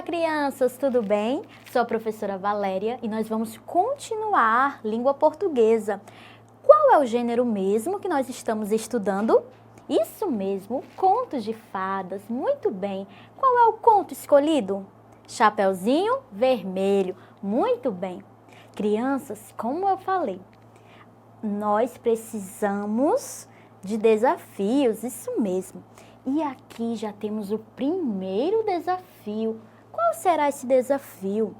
Olá, crianças, tudo bem? Sou a professora Valéria e nós vamos continuar língua portuguesa. Qual é o gênero mesmo que nós estamos estudando? Isso mesmo, contos de fadas. Muito bem. Qual é o conto escolhido? Chapeuzinho Vermelho. Muito bem. Crianças, como eu falei, nós precisamos de desafios, isso mesmo. E aqui já temos o primeiro desafio. Qual será esse desafio?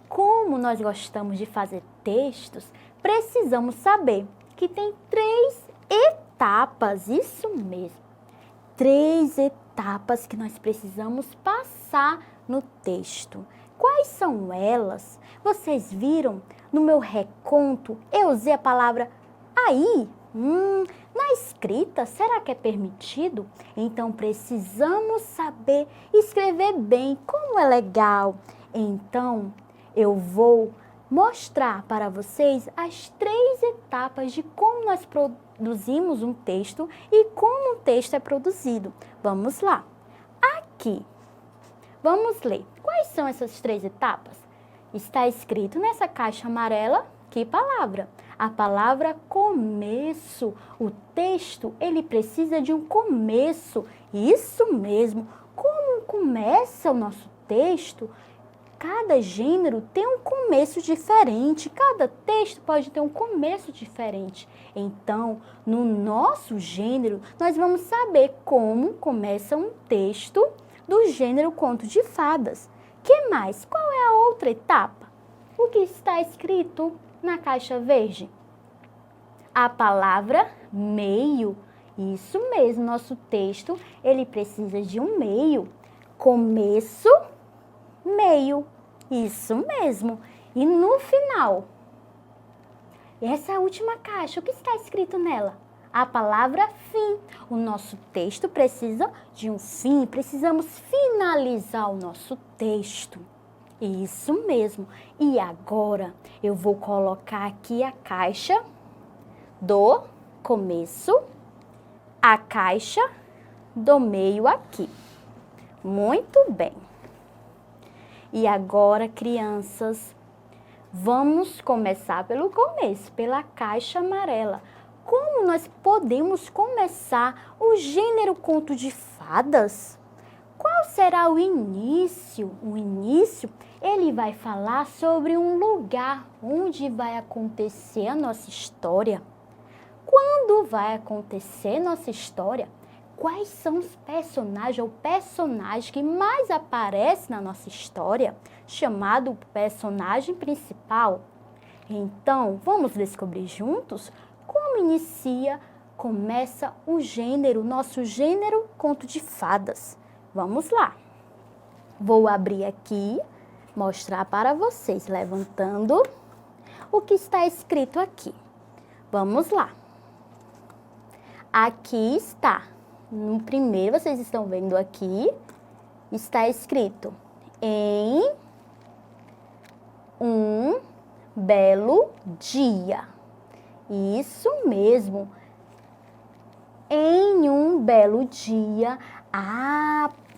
Como nós gostamos de fazer textos, precisamos saber que tem 3 etapas, isso mesmo. 3 etapas que nós precisamos passar no texto. Quais são elas? Vocês viram no meu reconto, eu usei a palavra aí. Na escrita, será que é permitido? Então, precisamos saber escrever bem, como é legal. Então, eu vou mostrar para vocês as 3 etapas de como nós produzimos um texto e como um texto é produzido. Vamos lá. Aqui, vamos ler. Quais são essas 3 etapas? Está escrito nessa caixa amarela, que palavra? A palavra começo. O texto, ele precisa de um começo. Isso mesmo. Como começa o nosso texto? Cada gênero tem um começo diferente. Cada texto pode ter um começo diferente. Então, no nosso gênero, nós vamos saber como começa um texto do gênero conto de fadas. Que mais? Qual é a outra etapa? O que está escrito na caixa verde? A palavra meio. Isso mesmo, nosso texto, ele precisa de um meio. Começo, meio. Isso mesmo. E no final? Essa é a última caixa. O que está escrito nela? A palavra fim. O nosso texto precisa de um fim. Precisamos finalizar o nosso texto. Isso mesmo. E agora eu vou colocar aqui a caixa do começo, a caixa do meio aqui. Muito bem. E agora, crianças, vamos começar pelo começo, pela caixa amarela. Como nós podemos começar o gênero conto de fadas? Qual será o início? O início, ele vai falar sobre um lugar onde vai acontecer a nossa história. Quando vai acontecer nossa história? Quais são os personagens ou personagem que mais aparece na nossa história, chamado personagem principal? Então, vamos descobrir juntos como começa o gênero, nosso gênero conto de fadas. Vamos lá. Vou abrir aqui, mostrar para vocês, levantando o que está escrito aqui. Vamos lá. Aqui está. No primeiro, vocês estão vendo aqui, está escrito: em um belo dia. Isso mesmo. Em um belo dia.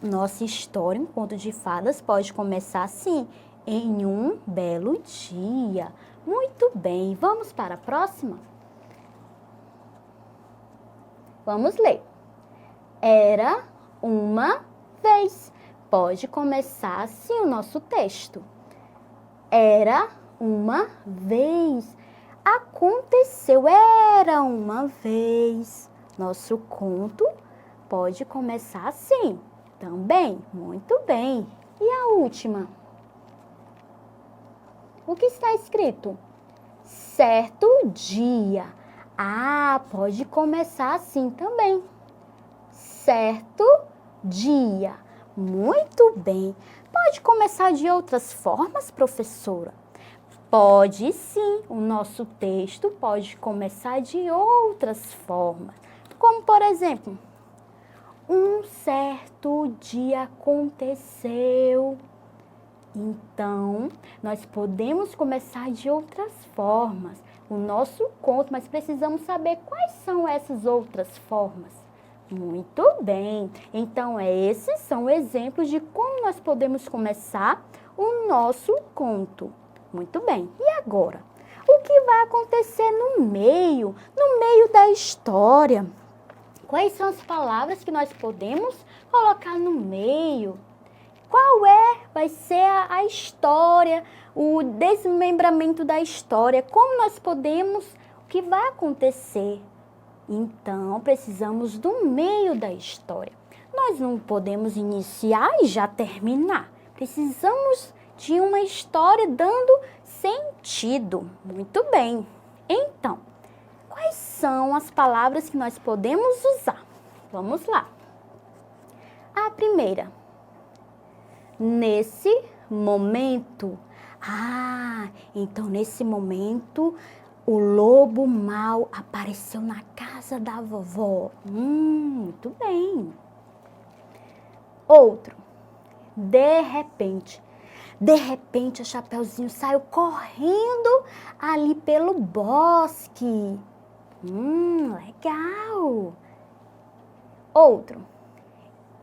Nossa história, um conto de fadas, pode começar assim: em um belo dia. Muito bem, vamos para a próxima? Vamos ler. Era uma vez. Pode começar assim o nosso texto. Era uma vez. Aconteceu, era uma vez. Nosso conto pode começar assim também. Muito bem. E a última? O que está escrito? Certo dia. Pode começar assim também. Certo dia. Muito bem. Pode começar de outras formas, professora? Pode sim. O nosso texto pode começar de outras formas. Como, por exemplo, um certo dia aconteceu. Então, nós podemos começar de outras formas o nosso conto, mas precisamos saber quais são essas outras formas. Muito bem. Então, esses são exemplos de como nós podemos começar o nosso conto. Muito bem. E agora? O que vai acontecer no meio da história? Quais são as palavras que nós podemos colocar no meio? Vai ser a história, o desmembramento da história? Como nós podemos, o que vai acontecer? Então, precisamos do meio da história. Nós não podemos iniciar e já terminar. Precisamos de uma história dando sentido. Muito bem. Então, quais são as palavras que nós podemos usar? Vamos lá. A primeira. Nesse momento. Então nesse momento o lobo mau apareceu na casa da vovó. Muito bem. Outro. De repente. De repente, a Chapeuzinho saiu correndo ali pelo bosque. Legal. Outro.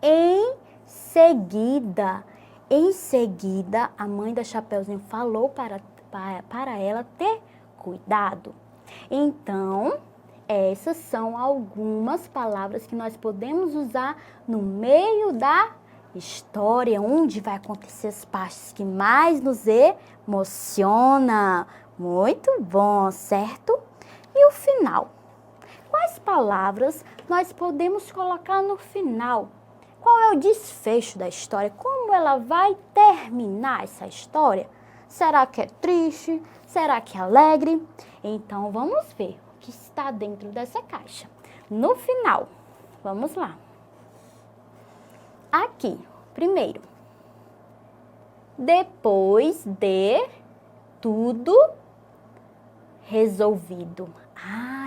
Em seguida. Em seguida, a mãe da Chapeuzinho falou para ela ter cuidado. Então, essas são algumas palavras que nós podemos usar no meio da história, onde vai acontecer as partes que mais nos emociona. Muito bom, certo? E o final? Quais palavras nós podemos colocar no final? Qual é o desfecho da história? Como ela vai terminar essa história? Será que é triste? Será que é alegre? Então, vamos ver o que está dentro dessa caixa. No final, vamos lá. Aqui, primeiro. Depois de tudo resolvido.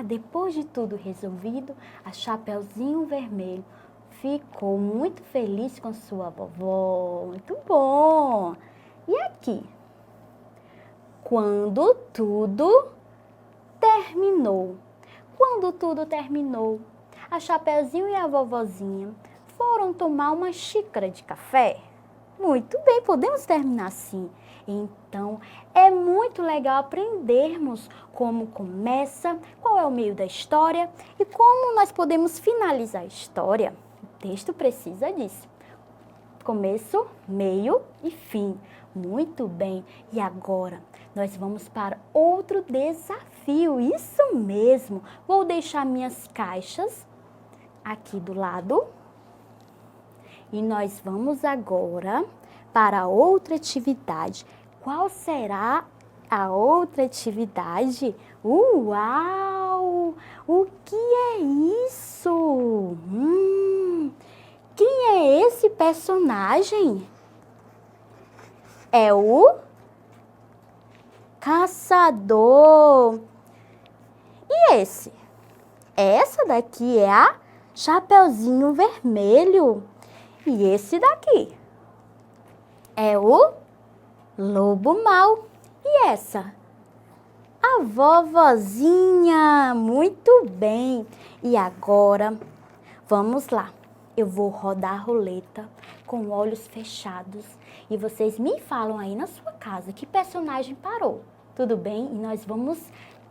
Depois de tudo resolvido, a Chapeuzinho Vermelho ficou muito feliz com sua vovó. Muito bom! E aqui? Quando tudo terminou. Quando tudo terminou, a Chapeuzinho e a vovozinha foram tomar uma xícara de café. Muito bem, podemos terminar assim. Então, é muito legal aprendermos como começa, qual é o meio da história e como nós podemos finalizar a história. O texto precisa disso. Começo, meio e fim. Muito bem. E agora, nós vamos para outro desafio. Isso mesmo. Vou deixar minhas caixas aqui do lado. E nós vamos agora para outra atividade. Qual será a outra atividade? Uau! O que é isso? Quem é esse personagem? É o caçador. E esse? Essa daqui é a Chapeuzinho Vermelho. E esse daqui é o lobo mau. E essa? A vovozinha. Muito bem. E agora, vamos lá. Eu vou rodar a roleta com olhos fechados. E vocês me falam aí na sua casa que personagem parou. Tudo bem? E nós vamos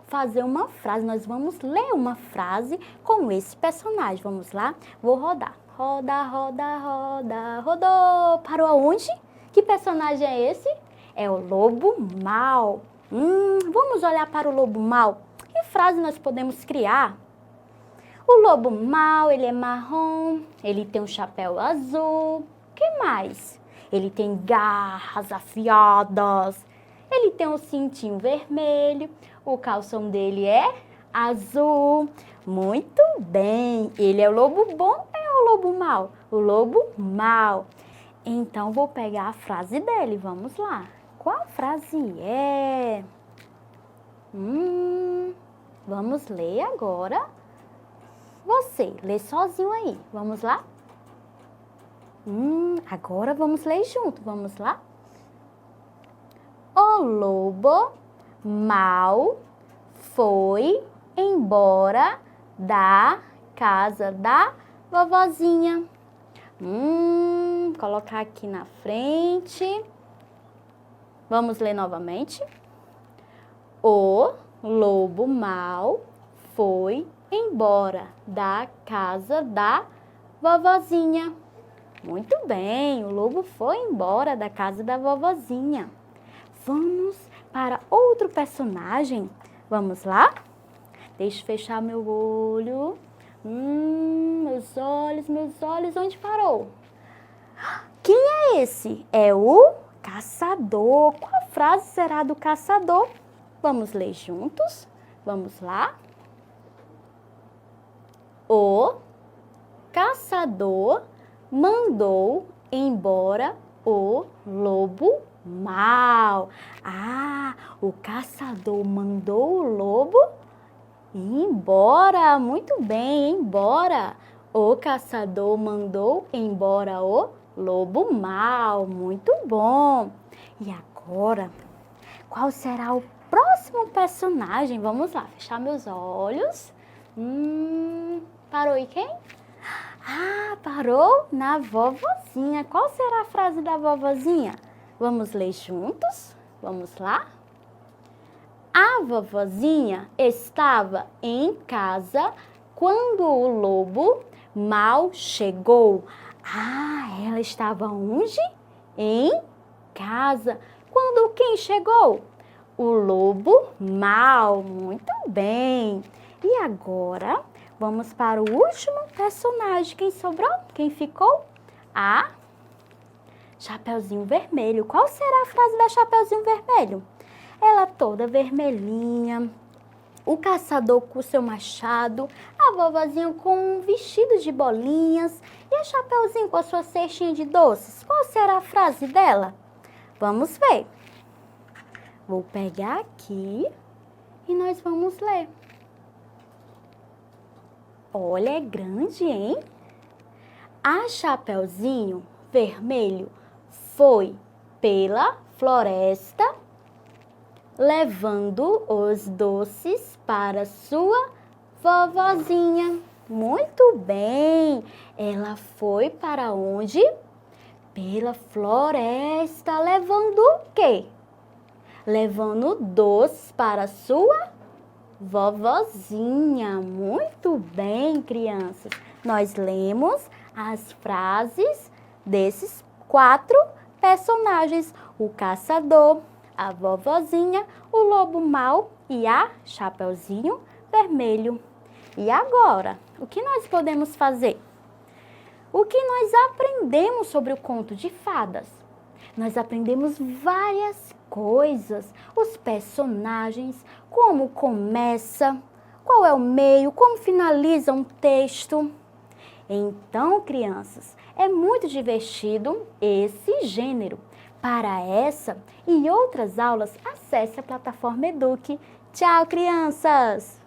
fazer uma frase. Nós vamos ler uma frase com esse personagem. Vamos lá? Vou rodar. Roda, roda, roda, rodou. Parou aonde? Que personagem é esse? É o lobo mau. Vamos olhar para o lobo mau. Que frase nós podemos criar? O lobo mau, ele é marrom, ele tem um chapéu azul. O que mais? Ele tem garras afiadas. Ele tem um cintinho vermelho. O calção dele é azul. Muito bem. Ele é o lobo bom ou é o lobo mau? O lobo mau. Então, vou pegar a frase dele. Vamos lá. Qual frase é? Vamos ler agora. Você, lê sozinho aí. Vamos lá? Agora vamos ler junto. Vamos lá? O lobo mau foi embora da casa da vovozinha. Colocar aqui na frente. Vamos ler novamente. O lobo mau foi embora da casa da vovozinha. Muito bem, o lobo foi embora da casa da vovozinha. Vamos para outro personagem. Vamos lá? Deixa eu fechar meu olho. Meus olhos, onde parou? Quem é esse? É o caçador. Qual frase será do caçador? Vamos ler juntos? Vamos lá? O caçador mandou embora o lobo mau. O caçador mandou o lobo embora. Muito bem, embora. O caçador mandou embora o lobo mau. Muito bom. E agora, qual será o próximo personagem? Vamos lá, fechar meus olhos. Parou em quem? Parou na vovozinha. Qual será a frase da vovozinha? Vamos ler juntos? Vamos lá? A vovozinha estava em casa quando o lobo mau chegou. Ela estava onde? Em casa. Quando quem chegou? O lobo mau. Muito bem. E agora, vamos para o último personagem. Quem sobrou? Quem ficou? A Chapeuzinho Vermelho. Qual será a frase da Chapeuzinho Vermelho? Ela toda vermelhinha, o caçador com seu machado, a vovozinha com um vestido de bolinhas e a Chapeuzinho com a sua cestinha de doces. Qual será a frase dela? Vamos ver. Vou pegar aqui e nós vamos ler. Olha, é grande, hein? A Chapeuzinho Vermelho foi pela floresta levando os doces para sua vovozinha. Muito bem! Ela foi para onde? Pela floresta, levando o quê? Levando doces para sua vovozinha. Muito bem, crianças. Nós lemos as frases desses 4 personagens: o caçador, a vovozinha, o lobo mau e a Chapeuzinho Vermelho. E agora, o que nós podemos fazer? O que nós aprendemos sobre o conto de fadas? Nós aprendemos várias coisas, os personagens, como começa, qual é o meio, como finaliza um texto. Então, crianças, é muito divertido esse gênero. Para essa e outras aulas, acesse a plataforma Eduque. Tchau, crianças!